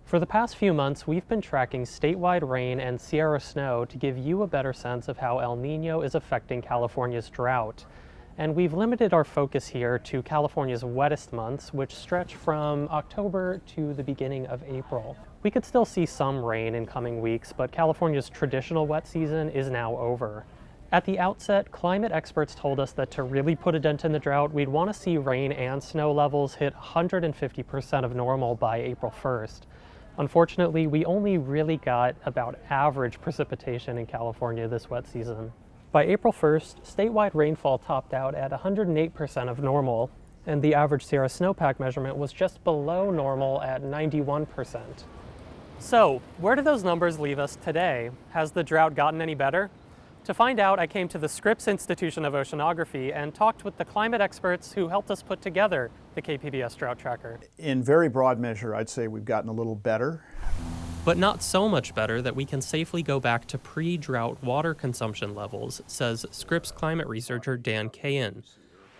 For the past few months, we've been tracking statewide rain and Sierra snow to give you a better sense of how El Niño is affecting California's drought. And we've limited our focus here to California's wettest months, which stretch from October to the beginning of April. We could still see some rain in coming weeks, but California's traditional wet season is now over. At the outset, climate experts told us that to really put a dent in the drought, we'd want to see rain and snow levels hit 150% of normal by April 1st. Unfortunately, we only really got about average precipitation in California this wet season. By April 1st, statewide rainfall topped out at 108% of normal, and the average Sierra snowpack measurement was just below normal at 91%. So, where do those numbers leave us today? Has the drought gotten any better? To find out, I came to the Scripps Institution of Oceanography and talked with the climate experts who helped us put together the KPBS Drought Tracker. In very broad measure, I'd say we've gotten a little better. But not so much better that we can safely go back to pre-drought water consumption levels, says Scripps climate researcher Dan Cahan.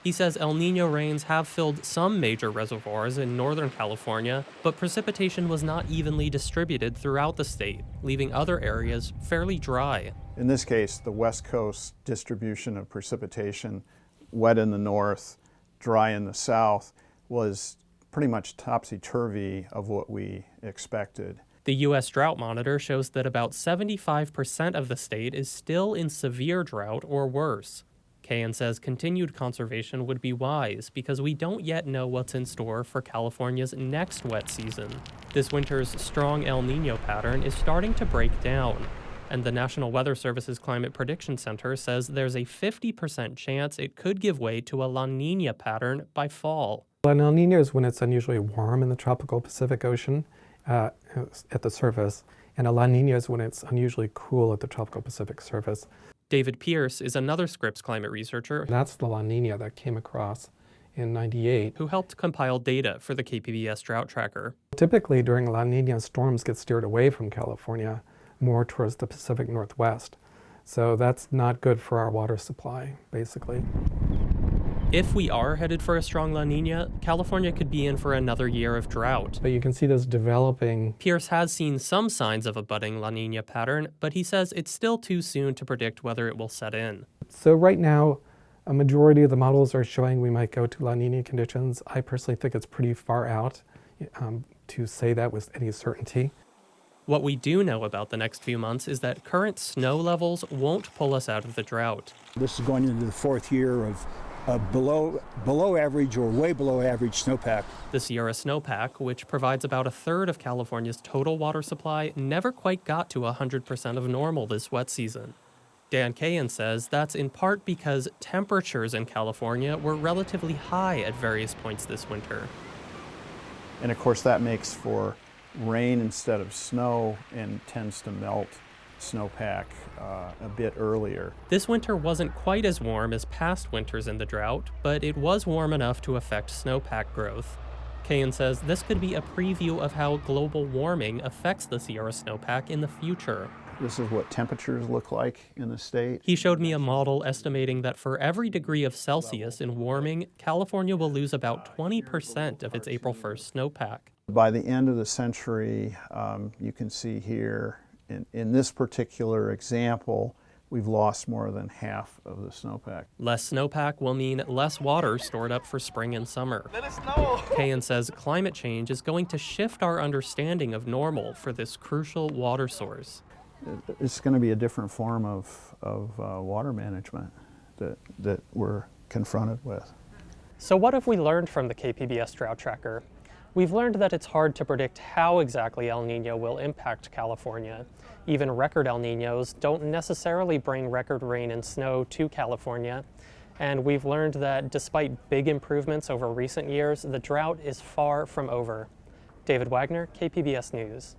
He says El Niño rains have filled some major reservoirs in Northern California, but precipitation was not evenly distributed throughout the state, leaving other areas fairly dry. In this case, the West Coast distribution of precipitation, wet in the north, dry in the south, was pretty much topsy-turvy of what we expected. The U.S. Drought Monitor shows that about 75% of the state is still in severe drought or worse. Cahan says continued conservation would be wise because we don't yet know what's in store for California's next wet season. This winter's strong El Niño pattern is starting to break down, and the National Weather Service's Climate Prediction Center says there's a 50% chance it could give way to a La Niña pattern by fall. An El Niño is when it's unusually warm in the tropical Pacific Ocean at the surface, and a La Niña is when it's unusually cool at the tropical Pacific surface. David Pierce is another Scripps climate researcher. That's the La Niña that came across in '98. Who helped compile data for the KPBS Drought Tracker. Typically during La Niña, storms get steered away from California, more towards the Pacific Northwest. So that's not good for our water supply, basically. If we are headed for a strong La Niña, California could be in for another year of drought. But you can see this developing. Pierce has seen some signs of a budding La Niña pattern, but he says it's still too soon to predict whether it will set in. So right now, a majority of the models are showing we might go to La Niña conditions. I personally think it's pretty far out to say that with any certainty. What we do know about the next few months is that current snow levels won't pull us out of the drought. This is going into the fourth year of below average or way below average snowpack. The Sierra snowpack, which provides about a third of California's total water supply, never quite got to 100% of normal this wet season. Dan Cahan says that's in part because temperatures in California were relatively high at various points this winter. And of course that makes for rain instead of snow and tends to melt snowpack a bit earlier. This winter wasn't quite as warm as past winters in the drought, but it was warm enough to affect snowpack growth. Cahan says this could be a preview of how global warming affects the Sierra snowpack in the future. This is what temperatures look like in the state. He showed me a model estimating that for every degree of Celsius in warming, California will lose about 20% of its April 1st snowpack. By the end of the century, you can see here, in this particular example, we've lost more than half of the snowpack. Less snowpack will mean less water stored up for spring and summer. Let us know. Cahan says climate change is going to shift our understanding of normal for this crucial water source. It's going to be a different form of water management that we're confronted with. So what have we learned from the KPBS Drought Tracker? We've learned that it's hard to predict how exactly El Niño will impact California. Even record El Niños don't necessarily bring record rain and snow to California. And we've learned that despite big improvements over recent years, the drought is far from over. David Wagner, KPBS News.